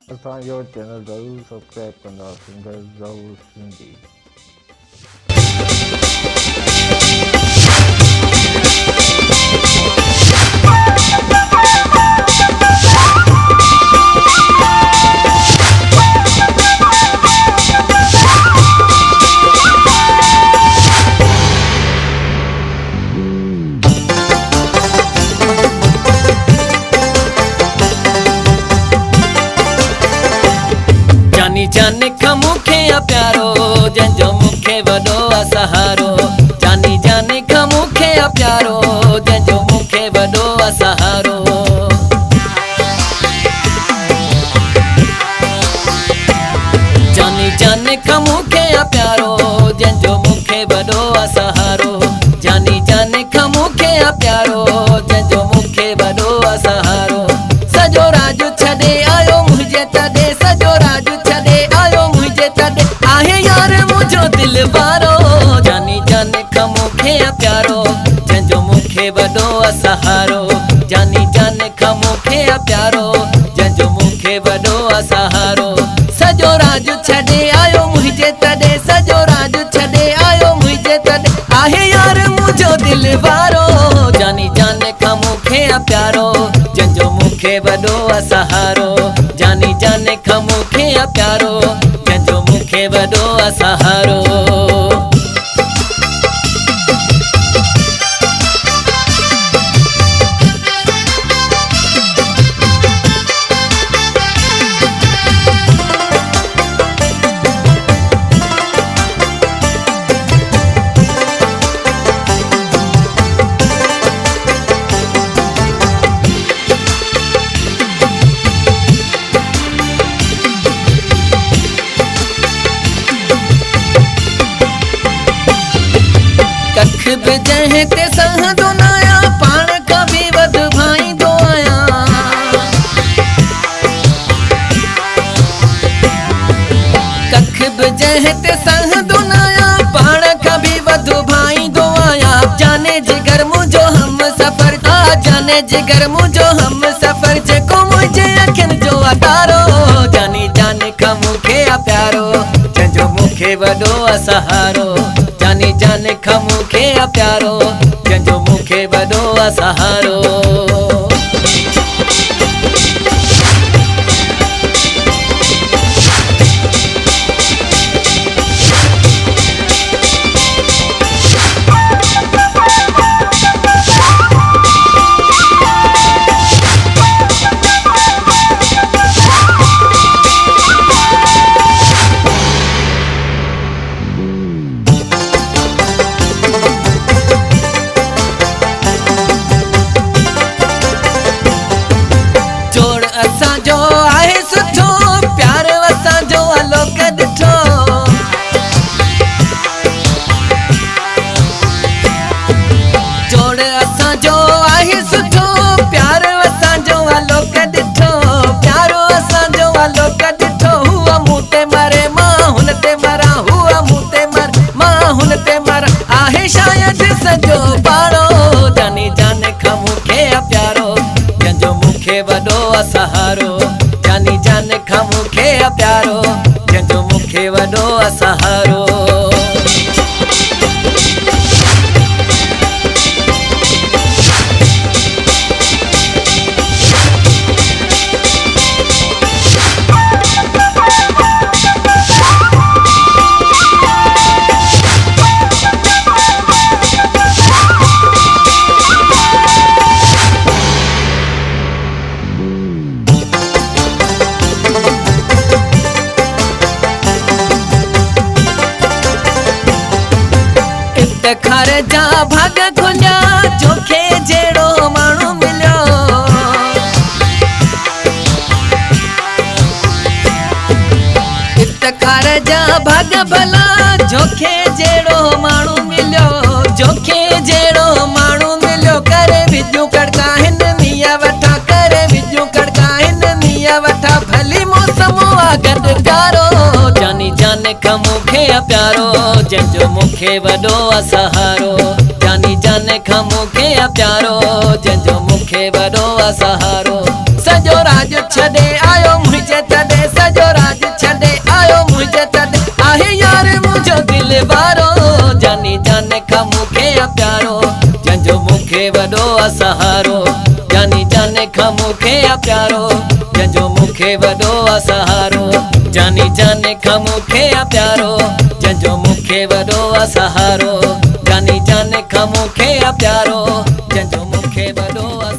असांजो चैनल ज़रूरु सब्सक्राइब कंदा, सिंगर ज़हूर सिंधी। जाने का मुखे प्यारो जंजो मुखे वडो सहारो। जानी जाने का मुखे प्यारो जंजो मुखे वडो सहारो। जानी जाने का मुखे प्यारो जंजो मुखे वडो सहारो। जानी जाने का मुखे प्यारो जंजो मुखे वडो सहारो। सजो राज छदे आयो मुझे तदे, सजो राज छदे आयो मुझे तदे, आहे यार मुझो दिल वारो। जानी जाने का मुखे प्यारो जंजो मुखे वडो सहारो। जानी जाने का मुखे प्यारो जंजो मुखे वडो सहारो। सजो राज छदे आयो मुझे तदे, सजो राज छदे आयो मुझे तदे, आहे यार मुझो दिल वारो। जानी जाने का मुखे प्यारो जंजो मुखे वडो सहारो। जानी जाने का मुखे प्यारो जंजो मुखे वडो सहारो। कख बिजह ते सह दुनाया पाण कभी वध भाई दो आया। कख बिजह ते सह दुनाया पाण कभी वध भाई दो आया। जाने जिगर मुझो हम सफर था, जाने जिगर मुझो हम सफर, जेको मुझे अखिन जो अतारो। जानी जाने का मुखे प्यारो जंजो मुखे वडो सहारो। जानी जाने का मुखे प्यारो जंजो मुखे वडो सहारो। असांजो आहे सुठो प्यार असांजो अलोक ॾिठो। जोड़ असांजो आहे सुठो प्यार असांजो अलोक ॾिठो। प्यारो असांजो अलोक ॾिठो। हुआ मूं ते मरे मां हुन ते मरां, हुआ मूं ते मर मां हुन ते मरां, आहे शायदि सॼो पाड़ो। जानी जाने का मुखे प्यारो जंजो मुखे वडो सहारो। जानी जाने का मुखे प्यारो जंजो मुखे वडो सहारो। इफ्तिखार जा भाग खुलिया जोखे जेड़ो माण्हू मिलियो। इफ्तिखार जा भाग भला जोखे जेड़ो माण्हू मिलियो। जोखे जेड़ो माण्हू मिलियो। करे विजू कड़का हिन मिया वठा, करे विजू कड़का हिन मिया वठा, भली मौसम गॾु प्यारो। जानी जाने का मुखे प्यारो जंजो मुखे वडो सहारो। जानी जाने का मुखे प्यारो जंजो मुखे वडो सहारो। सजो राज छदे आयो मुझे तदे, वॾो आहे सहारो जानी जाने खां मूंखे आहे प्यारो जंहिंजो मूंखे वॾो आहे सहारो जानी जाने खां मूंखे आहे प्यारो जंहिंजो मूंखे वॾो आहे सहारो जानी जाने खां मूंखे आहे प्यारो जंहिंजो मूंखे वॾो आहे